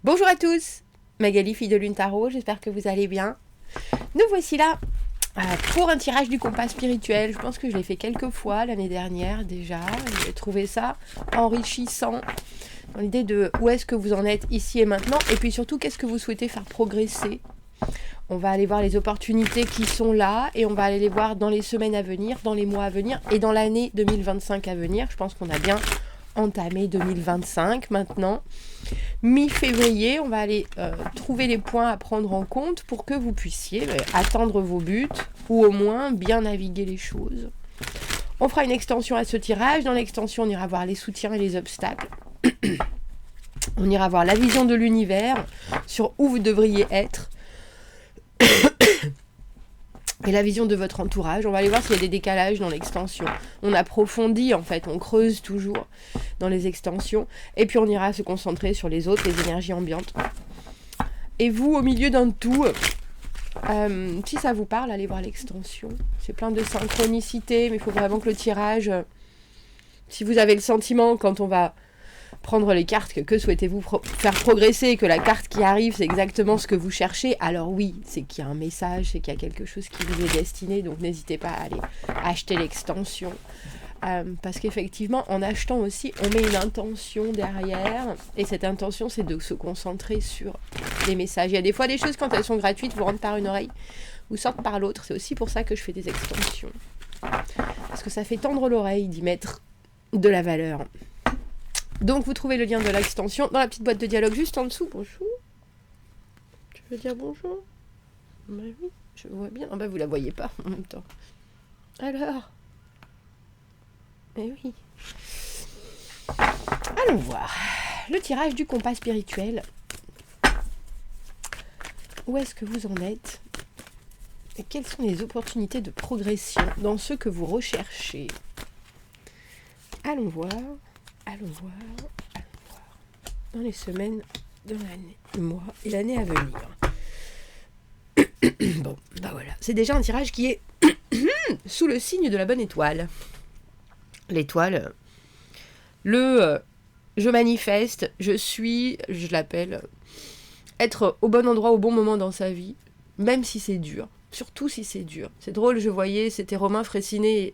Bonjour à tous, Magali, fille de Lune Tarot, j'espère que vous allez bien. Nous voici là pour un tirage du compas spirituel. Je pense que je l'ai fait quelques fois l'année dernière déjà. J'ai trouvé ça enrichissant dans l'idée de où est-ce que vous en êtes ici et maintenant, et puis surtout qu'est-ce que vous souhaitez faire progresser. On va aller voir les opportunités qui sont là et on va aller les voir dans les semaines à venir, dans les mois à venir et dans l'année 2025 à venir. Je pense qu'on a bien entamé 2025 maintenant. Mi-février, on va aller trouver les points à prendre en compte pour que vous puissiez atteindre vos buts ou au moins bien naviguer les choses. On fera une extension à ce tirage. Dans l'extension, on ira voir les soutiens et les obstacles. On ira voir la vision de l'univers sur où vous devriez être et la vision de votre entourage. On va aller voir s'il y a des décalages dans l'extension. On approfondit en fait, on creuse toujours dans les extensions. Et puis on ira se concentrer sur les autres, les énergies ambiantes. Et vous, au milieu d'un tout, si ça vous parle, allez voir l'extension. C'est plein de synchronicité, mais il faut vraiment que le tirage... si vous avez le sentiment, quand on va prendre les cartes, que souhaitez-vous faire progresser, et que la carte qui arrive, c'est exactement ce que vous cherchez, alors oui, c'est qu'il y a un message, c'est qu'il y a quelque chose qui vous est destiné, donc n'hésitez pas à aller acheter l'extension. Parce qu'effectivement, en achetant aussi, on met une intention derrière, et cette intention, c'est de se concentrer sur les messages. Il y a des fois des choses, quand elles sont gratuites, vous rentrent par une oreille, ou sortent par l'autre. C'est aussi pour ça que je fais des extensions. Parce que ça fait tendre l'oreille d'y mettre de la valeur. Donc vous trouvez le lien de l'extension dans la petite boîte de dialogue juste en dessous. Bonjour. Tu veux dire bonjour? Ben oui, je vois bien. Ah ben vous la voyez pas en même temps. Alors. Eh oui. Allons voir. Le tirage du compas spirituel. Où est-ce que vous en êtes? Et quelles sont les opportunités de progression dans ce que vous recherchez? Allons voir. Allons voir, dans les semaines de l'année, le mois et l'année à venir. Bon, bah voilà, c'est déjà un tirage qui est sous le signe de la bonne étoile. L'étoile, je manifeste, je l'appelle, être au bon endroit au bon moment dans sa vie, même si c'est dur, surtout si c'est dur. C'est drôle, je voyais, c'était Romain Fraissinet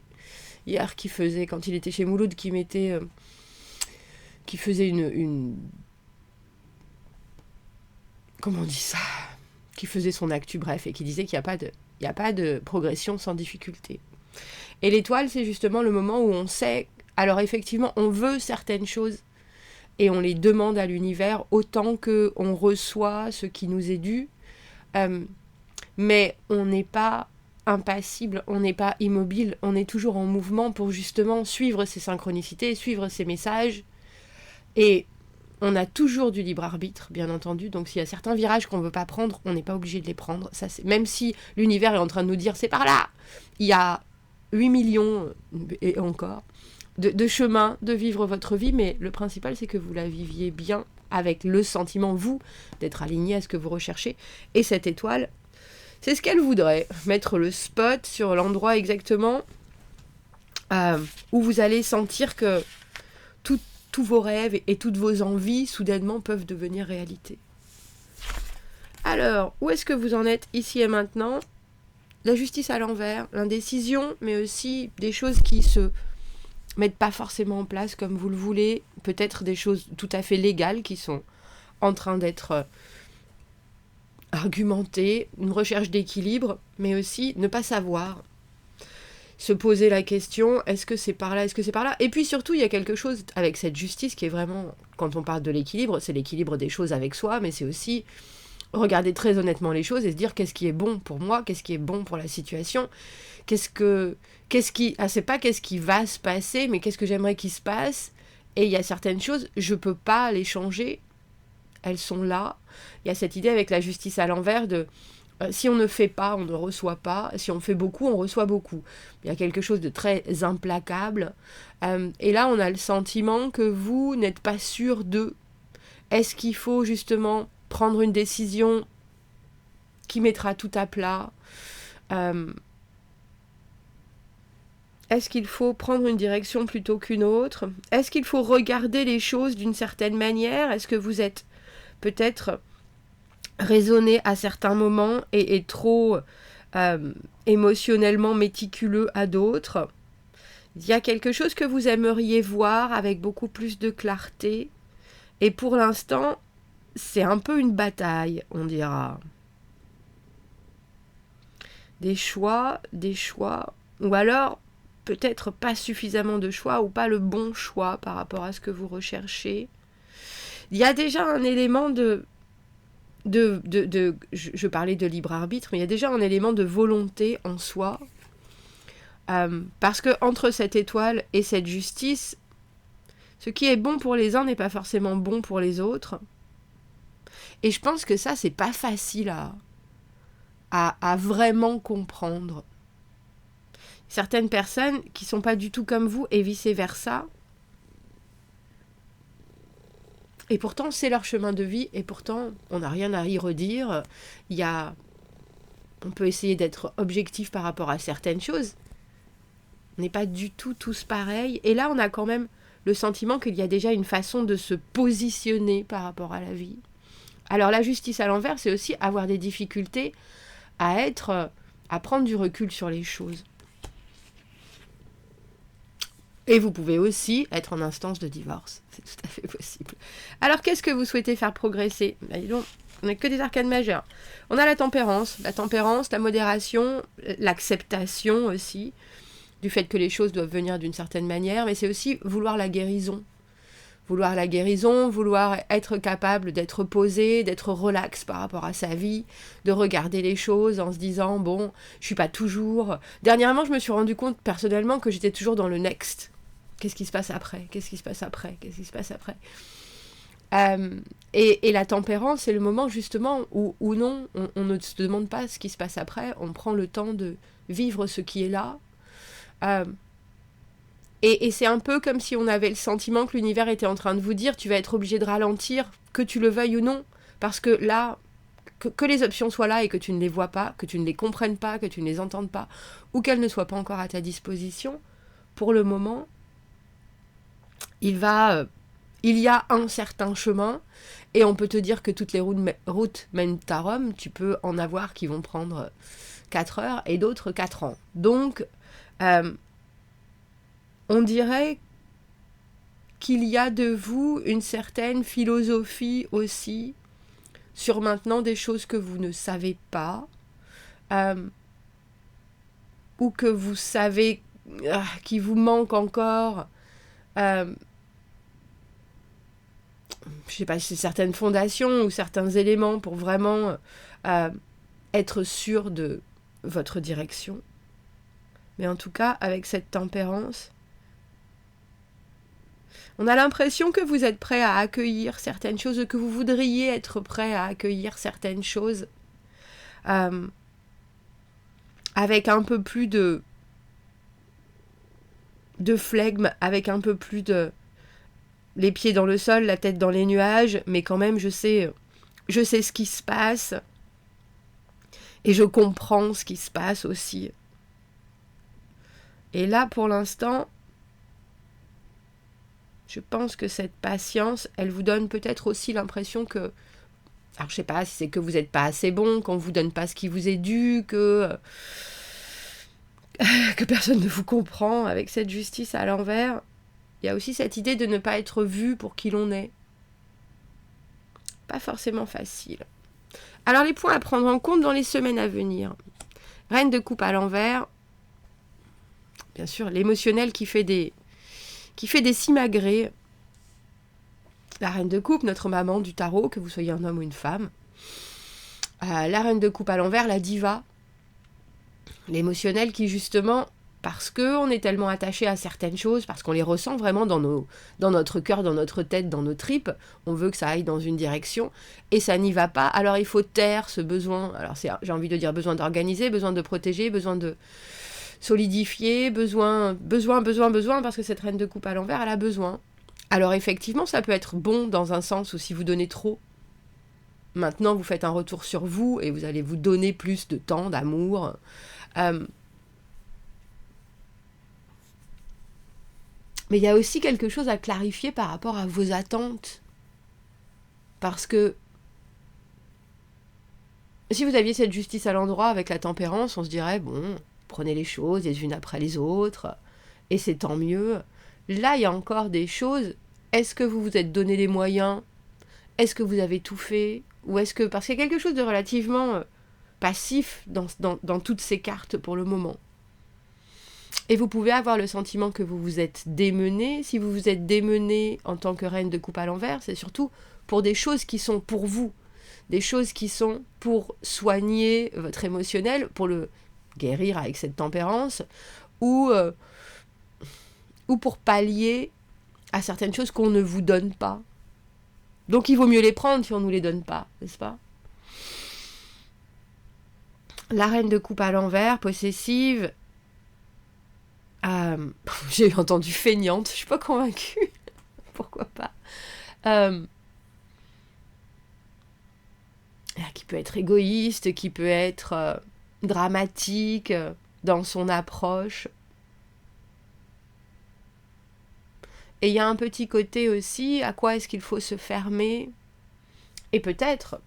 hier qui faisait, quand il était chez Mouloud, qui faisait une... Comment on dit ça? Qui faisait son actu, bref, et qui disait qu'il n'y a pas de progression sans difficulté. Et l'étoile, c'est justement le moment où on sait... Alors effectivement, on veut certaines choses et on les demande à l'univers autant qu'on reçoit ce qui nous est dû. Mais on n'est pas impassible, on n'est pas immobile, on est toujours en mouvement pour justement suivre ces synchronicités, suivre ces messages. Et on a toujours du libre arbitre, bien entendu. Donc s'il y a certains virages qu'on ne veut pas prendre, on n'est pas obligé de les prendre. Ça, même si l'univers est en train de nous dire c'est par là, il y a 8 millions et encore de chemins de vivre votre vie. Mais le principal, c'est que vous la viviez bien avec le sentiment, vous, d'être aligné à ce que vous recherchez. Et cette étoile, c'est ce qu'elle voudrait. Mettre le spot sur l'endroit exactement où vous allez sentir que tous vos rêves et toutes vos envies, soudainement, peuvent devenir réalité. Alors, où est-ce que vous en êtes ici et maintenant? La justice à l'envers, l'indécision, mais aussi des choses qui se mettent pas forcément en place comme vous le voulez. Peut-être des choses tout à fait légales qui sont en train d'être argumentées. Une recherche d'équilibre, mais aussi ne pas savoir. Se poser la question, est-ce que c'est par là, est-ce que c'est par là? Et puis surtout, il y a quelque chose avec cette justice qui est vraiment, quand on parle de l'équilibre, c'est l'équilibre des choses avec soi, mais c'est aussi regarder très honnêtement les choses et se dire qu'est-ce qui est bon pour moi, qu'est-ce qui est bon pour la situation, c'est pas qu'est-ce qui va se passer, mais qu'est-ce que j'aimerais qu'il se passe. Et il y a certaines choses, je peux pas les changer, elles sont là. Il y a cette idée avec la justice à l'envers de... si on ne fait pas, on ne reçoit pas. Si on fait beaucoup, on reçoit beaucoup. Il y a quelque chose de très implacable. Et là, on a le sentiment que vous n'êtes pas sûr de... Est-ce qu'il faut justement prendre une décision qui mettra tout à plat? Est-ce qu'il faut prendre une direction plutôt qu'une autre? Est-ce qu'il faut regarder les choses d'une certaine manière? Est-ce que vous êtes peut-être raisonner à certains moments et est trop émotionnellement méticuleux à d'autres. Il y a quelque chose que vous aimeriez voir avec beaucoup plus de clarté. Et pour l'instant, c'est un peu une bataille, on dira. Des choix, ou alors peut-être pas suffisamment de choix ou pas le bon choix par rapport à ce que vous recherchez. Il y a déjà un élément je parlais de libre arbitre, mais il y a déjà un élément de volonté en soi. Parce que entre cette étoile et cette justice, ce qui est bon pour les uns n'est pas forcément bon pour les autres. Et je pense que ça, c'est pas facile à vraiment comprendre. Certaines personnes qui sont pas du tout comme vous et vice-versa. Et pourtant, c'est leur chemin de vie et pourtant, on n'a rien à y redire. On peut essayer d'être objectif par rapport à certaines choses. On n'est pas du tout tous pareils. Et là, on a quand même le sentiment qu'il y a déjà une façon de se positionner par rapport à la vie. Alors la justice à l'envers, c'est aussi avoir des difficultés à prendre du recul sur les choses. Et vous pouvez aussi être en instance de divorce. C'est tout à fait possible. Alors, qu'est-ce que vous souhaitez faire progresser ? Dis donc, on n'a que des arcanes majeures. On a la tempérance, la modération, l'acceptation aussi, du fait que les choses doivent venir d'une certaine manière, mais c'est aussi vouloir la guérison. Vouloir être capable d'être posé, d'être relax par rapport à sa vie, de regarder les choses en se disant, bon, je suis pas toujours... Dernièrement, je me suis rendu compte personnellement que j'étais toujours dans le next. Qu'est-ce qui se passe après ? Et la tempérance, c'est le moment justement où non, on ne se demande pas ce qui se passe après, on prend le temps de vivre ce qui est là. Et c'est un peu comme si on avait le sentiment que l'univers était en train de vous dire, tu vas être obligé de ralentir, que tu le veuilles ou non, parce que là, que les options soient là et que tu ne les vois pas, que tu ne les comprennes pas, que tu ne les entendes pas, ou qu'elles ne soient pas encore à ta disposition, pour le moment, il y a un certain chemin, et on peut te dire que toutes les routes mènent à Rome, tu peux en avoir qui vont prendre 4 heures, et d'autres 4 ans. Donc, on dirait qu'il y a de vous une certaine philosophie aussi sur maintenant des choses que vous ne savez pas, ou que vous savez qui vous manque encore, je sais pas si c'est certaines fondations ou certains éléments pour vraiment être sûr de votre direction. Mais en tout cas, avec cette tempérance, on a l'impression que vous êtes prêt à accueillir certaines choses, que vous voudriez être prêt à accueillir certaines choses, avec un peu plus de flegme, avec un peu plus de les pieds dans le sol, la tête dans les nuages, mais quand même je sais ce qui se passe et je comprends ce qui se passe aussi. Et là, pour l'instant, je pense que cette patience, elle vous donne peut-être aussi l'impression que... Alors, je sais pas si c'est que vous n'êtes pas assez bon, qu'on ne vous donne pas ce qui vous est dû, que personne ne vous comprend avec cette justice à l'envers. Il y a aussi cette idée de ne pas être vu pour qui l'on est. Pas forcément facile. Alors, les points à prendre en compte dans les semaines à venir. Reine de coupe à l'envers. Bien sûr, l'émotionnel qui fait des simagrées. La reine de coupe, notre maman du tarot, que vous soyez un homme ou une femme. La reine de coupe à l'envers, la diva. L'émotionnel qui, justement, parce qu'on est tellement attaché à certaines choses, parce qu'on les ressent vraiment dans notre cœur, dans notre tête, dans nos tripes, on veut que ça aille dans une direction, et ça n'y va pas, alors il faut taire ce besoin. Alors j'ai envie de dire besoin d'organiser, besoin de protéger, besoin de solidifier, besoin, parce que cette reine de coupe à l'envers, elle a besoin. Alors effectivement, ça peut être bon dans un sens où si vous donnez trop, maintenant vous faites un retour sur vous et vous allez vous donner plus de temps, d'amour. Mais il y a aussi quelque chose à clarifier par rapport à vos attentes. Parce que Si vous aviez cette justice à l'endroit avec la tempérance, on se dirait, bon, prenez les choses les unes après les autres, et c'est tant mieux. Là, il y a encore des choses. Est-ce que vous vous êtes donné les moyens? Est-ce que vous avez tout fait? Ou est-ce que... Parce qu'il y a quelque chose de relativement passif dans toutes ces cartes pour le moment. Et vous pouvez avoir le sentiment que vous vous êtes démené. Si vous vous êtes démené en tant que reine de coupe à l'envers, c'est surtout pour des choses qui sont pour vous. Des choses qui sont pour soigner votre émotionnel, pour le guérir avec cette tempérance, ou pour pallier à certaines choses qu'on ne vous donne pas. Donc il vaut mieux les prendre si on ne nous les donne pas, n'est-ce pas? La reine de coupe à l'envers, possessive, j'ai entendu feignante, je suis pas convaincue. Pourquoi pas? Qui peut être égoïste, qui peut être dramatique dans son approche. Et il y a un petit côté aussi, à quoi est-ce qu'il faut se fermer? Et peut-être,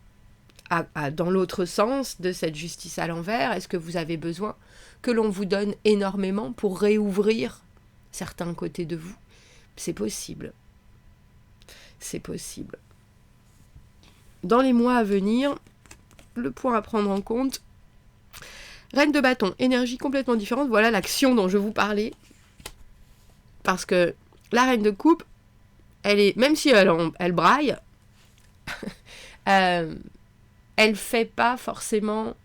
dans l'autre sens de cette justice à l'envers, est-ce que vous avez besoin que l'on vous donne énormément pour réouvrir certains côtés de vous? C'est possible. C'est possible. Dans les mois à venir, le point à prendre en compte, reine de bâton, énergie complètement différente, voilà l'action dont je vous parlais. Parce que la reine de coupe, elle est, même si elle braille, elle fait pas forcément...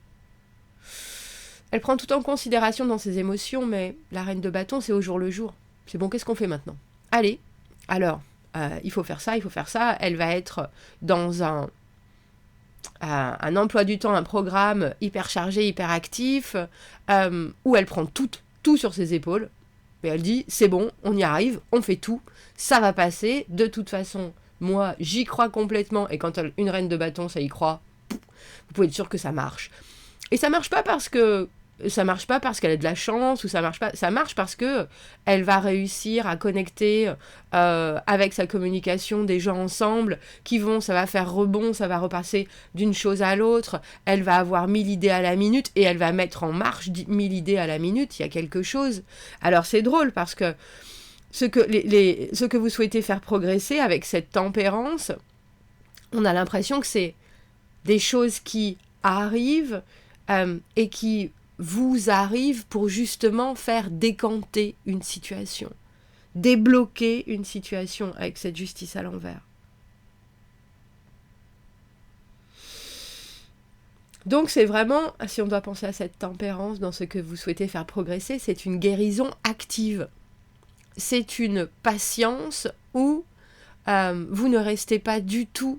Elle prend tout en considération dans ses émotions, mais la reine de bâton, c'est au jour le jour. C'est bon, qu'est-ce qu'on fait maintenant? Allez, alors, il faut faire ça, il faut faire ça. Elle va être dans un emploi du temps, un programme hyper chargé, hyper actif, où elle prend tout sur ses épaules. Et elle dit, c'est bon, on y arrive, on fait tout, ça va passer. De toute façon, moi, j'y crois complètement. Et quand une reine de bâton, ça y croit, vous pouvez être sûr que ça marche. Et ça marche pas parce qu'elle a de la chance, ou ça marche parce que elle va réussir à connecter avec sa communication des gens ensemble, ça va faire rebond, ça va repasser d'une chose à l'autre, elle va avoir 1000 idées à la minute, et elle va mettre en marche 1000 idées à la minute, il y a quelque chose. Alors c'est drôle, parce que ce que vous souhaitez faire progresser avec cette tempérance, on a l'impression que c'est des choses qui arrivent, et qui vous arrivent pour justement faire décanter une situation, débloquer une situation avec cette justice à l'envers. Donc c'est vraiment, si on doit penser à cette tempérance dans ce que vous souhaitez faire progresser, c'est une guérison active. C'est une patience où vous ne restez pas du tout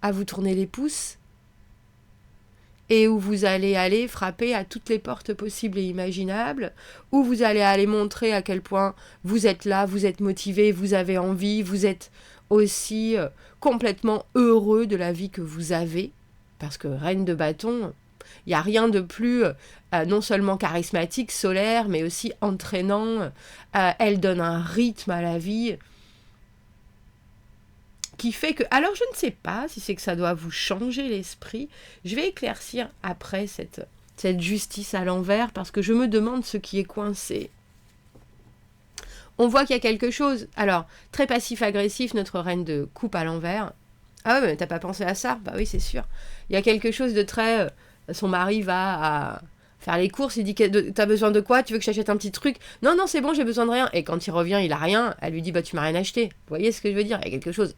à vous tourner les pouces, et où vous allez aller frapper à toutes les portes possibles et imaginables, où vous allez aller montrer à quel point vous êtes là, vous êtes motivé, vous avez envie, vous êtes aussi complètement heureux de la vie que vous avez, parce que reine de bâton, il n'y a rien de plus non seulement charismatique, solaire, mais aussi entraînant. Elle donne un rythme à la vie qui fait que... Alors, je ne sais pas si c'est que ça doit vous changer l'esprit. Je vais éclaircir après cette justice à l'envers, parce que je me demande ce qui est coincé. On voit qu'il y a quelque chose. Alors, très passif-agressif, notre reine de coupe à l'envers. Ah ouais, mais t'as pas pensé à ça? Bah oui, c'est sûr. Il y a quelque chose de très... son mari va à faire les courses, il dit, t'as besoin de quoi? Tu veux que je t'achète un petit truc? Non, c'est bon, j'ai besoin de rien. Et quand il revient, il a rien. Elle lui dit, bah tu m'as rien acheté. Vous voyez ce que je veux dire? Il y a quelque chose.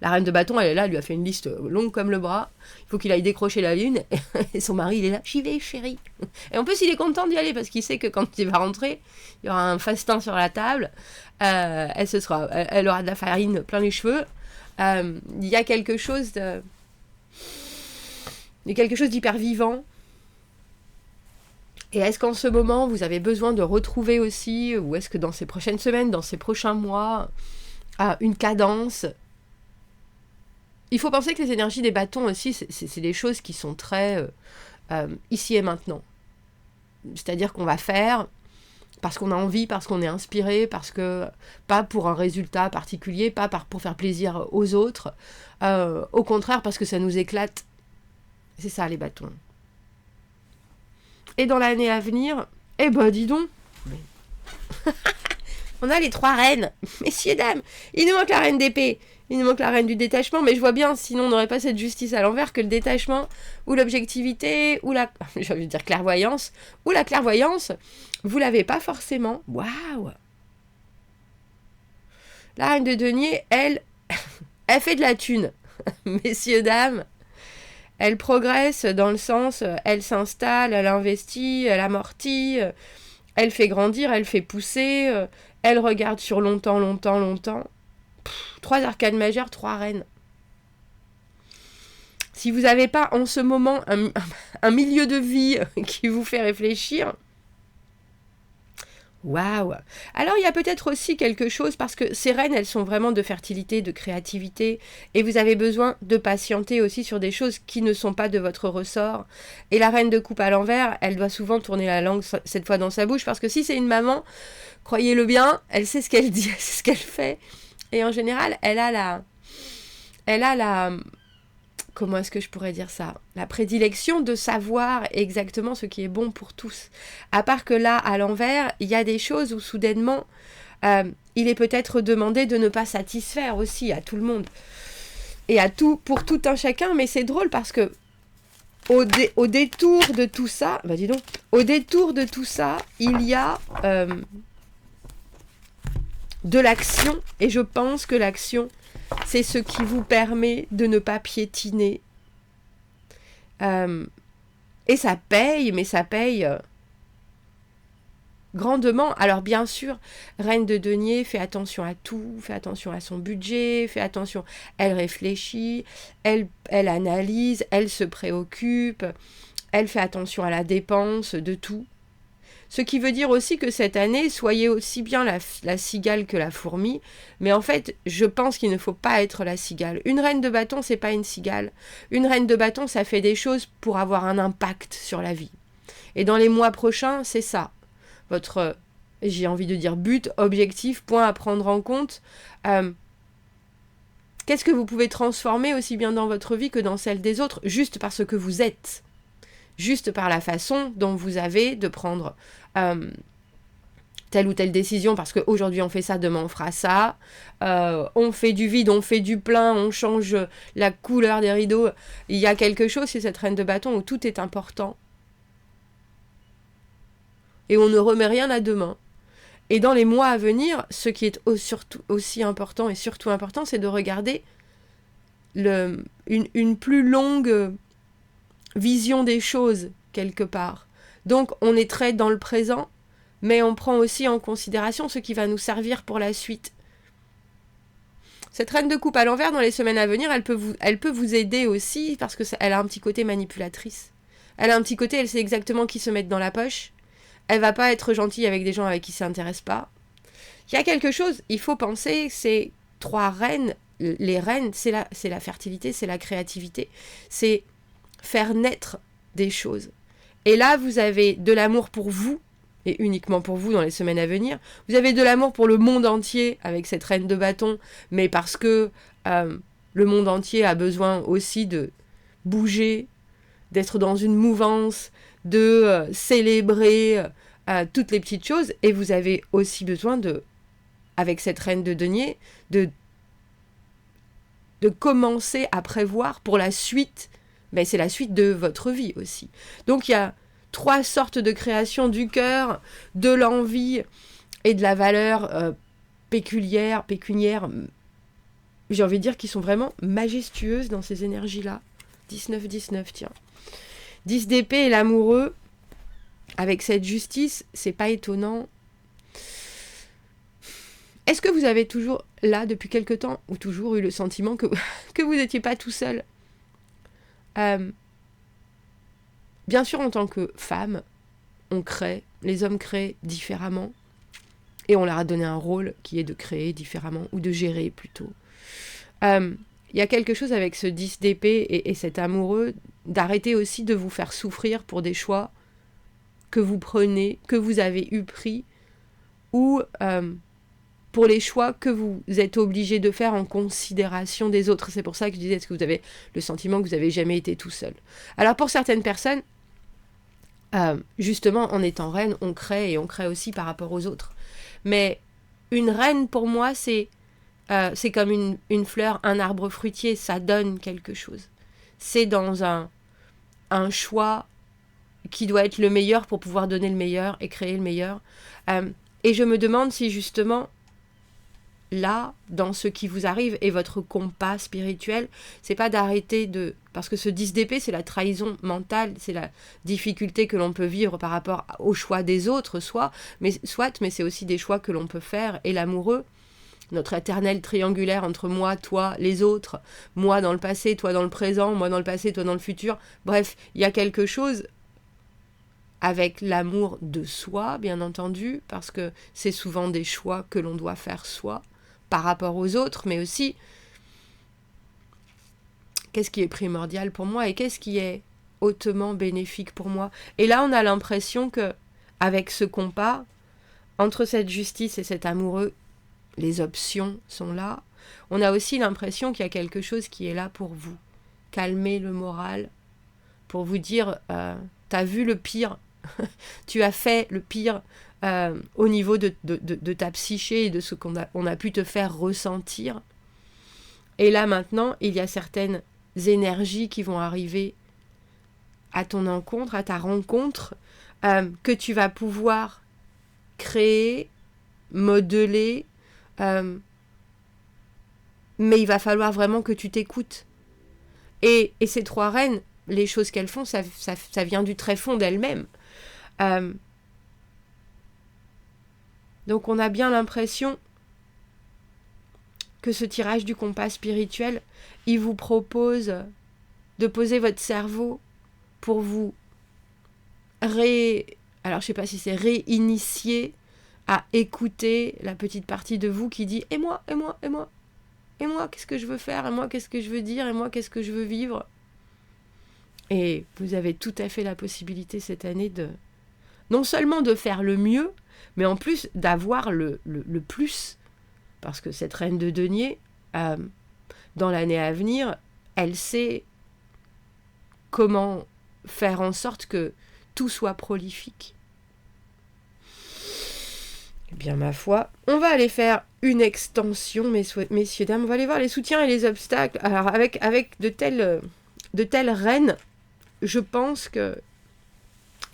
La reine de bâton, elle est là, elle lui a fait une liste longue comme le bras. Il faut qu'il aille décrocher la lune. Et son mari, il est là, j'y vais, chérie. Et en plus, il est content d'y aller, parce qu'il sait que quand il va rentrer, il y aura un festin sur la table. Elle aura de la farine plein les cheveux. Il y a quelque chose d'hyper vivant. Et est-ce qu'en ce moment, vous avez besoin de retrouver aussi, ou est-ce que dans ces prochaines semaines, dans ces prochains mois, une cadence? Il faut penser que les énergies des bâtons aussi, c'est des choses qui sont très ici et maintenant. C'est-à-dire qu'on va faire parce qu'on a envie, parce qu'on est inspiré, parce que pas pour un résultat particulier, pas pour faire plaisir aux autres, au contraire parce que ça nous éclate. C'est ça les bâtons. Et dans l'année à venir, eh ben dis donc, on a les 3 reines, messieurs, dames. Il nous manque la reine d'épée, il nous manque la reine du détachement, mais je vois bien, sinon on n'aurait pas cette justice à l'envers, que le détachement, ou l'objectivité, ou la, j'ai envie de dire clairvoyance, ou la clairvoyance, vous l'avez pas forcément. Waouh! La reine de denier, elle, elle fait de la thune, messieurs, dames. Elle progresse dans le sens, elle s'installe, elle investit, elle amortit, elle fait grandir, elle fait pousser, elle regarde sur longtemps, longtemps, longtemps. 3 arcanes majeures, 3 reines. Si vous n'avez pas en ce moment un milieu de vie qui vous fait réfléchir, waouh! Alors il y a peut-être aussi quelque chose, parce que ces reines, elles sont vraiment de fertilité, de créativité, et vous avez besoin de patienter aussi sur des choses qui ne sont pas de votre ressort. Et la reine de coupe à l'envers, elle doit souvent tourner la langue cette fois dans sa bouche, parce que si c'est une maman, croyez-le bien, elle sait ce qu'elle dit, elle sait ce qu'elle fait, et en général, elle a la comment est-ce que je pourrais dire ça? La prédilection de savoir exactement ce qui est bon pour tous. À part que là, à l'envers, il y a des choses où soudainement, il est peut-être demandé de ne pas satisfaire aussi à tout le monde. Et à tout, pour tout un chacun, mais c'est drôle parce que au détour de tout ça, bah dis donc, au détour de tout ça, il y a de l'action, et je pense que l'action, c'est ce qui vous permet de ne pas piétiner. Et ça paye, mais ça paye grandement. Alors bien sûr, reine de denier, fait attention à tout, fait attention à son budget, fait attention, elle réfléchit, elle analyse, elle se préoccupe, elle fait attention à la dépense, de tout. Ce qui veut dire aussi que cette année, soyez aussi bien la cigale que la fourmi. Mais en fait, je pense qu'il ne faut pas être la cigale. Une reine de bâton, c'est pas une cigale. Une reine de bâton, ça fait des choses pour avoir un impact sur la vie. Et dans les mois prochains, c'est ça. Votre, j'ai envie de dire, but, objectif, point à prendre en compte. Qu'est-ce que vous pouvez transformer aussi bien dans votre vie que dans celle des autres, juste parce que vous êtes, juste par la façon dont vous avez de prendre telle ou telle décision, parce qu'aujourd'hui on fait ça, demain on fera ça, on fait du vide, on fait du plein, on change la couleur des rideaux. Il y a quelque chose chez cette reine de bâton où tout est important. Et on ne remet rien à demain. Et dans les mois à venir, ce qui est surtout aussi important, et surtout important, c'est de regarder une plus longue vision des choses, quelque part. Donc, on est très dans le présent, mais on prend aussi en considération ce qui va nous servir pour la suite. Cette reine de coupe à l'envers, dans les semaines à venir, elle peut vous aider aussi, parce qu'elle a un petit côté manipulatrice. Elle a un petit côté, elle sait exactement qui se mettre dans la poche. Elle va pas être gentille avec des gens avec qui ça n'intéresse pas. Il y a quelque chose, il faut penser, c'est 3 reines. Les reines, c'est la fertilité, c'est la créativité. C'est faire naître des choses. Et là, vous avez de l'amour pour vous, et uniquement pour vous dans les semaines à venir. Vous avez de l'amour pour le monde entier avec cette reine de bâton, mais parce que le monde entier a besoin aussi de bouger, d'être dans une mouvance, de célébrer toutes les petites choses. Et vous avez aussi besoin avec cette reine de denier, de commencer à prévoir pour la suite. Mais c'est la suite de votre vie aussi. Donc il y a 3 sortes de création du cœur, de l'envie et de la valeur pécuniaire, j'ai envie de dire, qui sont vraiment majestueuses dans ces énergies-là. 19-19, tiens. 10 d'épée et l'amoureux, avec cette justice, c'est pas étonnant. Est-ce que vous avez toujours, là, depuis quelque temps, ou toujours eu le sentiment que vous n'étiez pas tout seul ? Bien sûr, en tant que femme, on crée, les hommes créent différemment, et on leur a donné un rôle qui est de créer différemment, ou de gérer plutôt. Il y a quelque chose avec ce 10 d'épée et cet amoureux, d'arrêter aussi de vous faire souffrir pour des choix que vous prenez, que vous avez eu pris, ou pour les choix que vous êtes obligé de faire en considération des autres. C'est pour ça que je disais, est-ce que vous avez le sentiment que vous n'avez jamais été tout seul? Alors pour certaines personnes, justement, en étant reine, on crée, et on crée aussi par rapport aux autres. Mais une reine, pour moi, c'est comme une fleur, un arbre fruitier, ça donne quelque chose. C'est dans un choix qui doit être le meilleur pour pouvoir donner le meilleur et créer le meilleur. Et je me demande si justement, là, dans ce qui vous arrive et votre compas spirituel, c'est pas d'arrêter de... Parce que ce 10 d'épée, c'est la trahison mentale, c'est la difficulté que l'on peut vivre par rapport au choix des autres, mais c'est aussi des choix que l'on peut faire. Et l'amoureux, notre éternel triangulaire entre moi, toi, les autres, moi dans le passé, toi dans le présent, moi dans le passé, toi dans le futur. Bref, il y a quelque chose avec l'amour de soi, bien entendu, parce que c'est souvent des choix que l'on doit faire soi, par rapport aux autres, mais aussi qu'est-ce qui est primordial pour moi et qu'est-ce qui est hautement bénéfique pour moi. Et là, on a l'impression que, avec ce compas, entre cette justice et cet amoureux, les options sont là. On a aussi l'impression qu'il y a quelque chose qui est là pour vous calmer le moral, pour vous dire, t'as vu le pire, tu as fait le pire au niveau de ta psyché et de ce qu'on a pu te faire ressentir. Et là maintenant, il y a certaines énergies qui vont arriver à ton encontre, à ta rencontre, que tu vas pouvoir créer, modeler, mais il va falloir vraiment que tu t'écoutes. Et ces trois reines, les choses qu'elles font, ça vient du tréfonds d'elles-mêmes. Donc on a bien l'impression que ce tirage du compas spirituel, il vous propose de poser votre cerveau pour vous alors je sais pas si c'est réinitier à écouter la petite partie de vous qui dit « Et moi, et moi, et moi, et moi, qu'est-ce que je veux faire? Et moi, qu'est-ce que je veux dire? Et moi, qu'est-ce que je veux vivre ?» Et vous avez tout à fait la possibilité cette année de non seulement de faire le mieux, mais en plus d'avoir le plus. Parce que cette reine de denier, dans l'année à venir, elle sait comment faire en sorte que tout soit prolifique. Eh bien, ma foi, on va aller faire une extension, messieurs, dames. On va aller voir les soutiens et les obstacles. Alors, avec de telles reines, je pense que...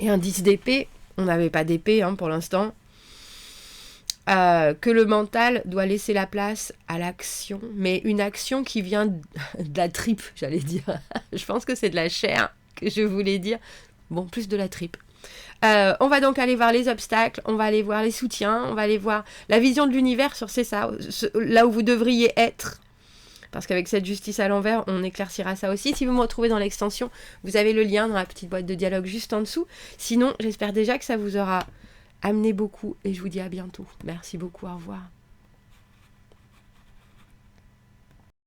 Et un 10 d'épée, on n'avait pas d'épée pour l'instant, que le mental doit laisser la place à l'action, mais une action qui vient de la tripe, j'allais dire. Je pense que c'est de la chair que je voulais dire. Bon, plus de la tripe. On va donc aller voir les obstacles, on va aller voir les soutiens, on va aller voir la vision de l'univers sur là où vous devriez être. Parce qu'avec cette justice à l'envers, on éclaircira ça aussi. Si vous me retrouvez dans l'extension, vous avez le lien dans la petite boîte de dialogue juste en dessous. Sinon, j'espère déjà que ça vous aura amené beaucoup et je vous dis à bientôt. Merci beaucoup, au revoir.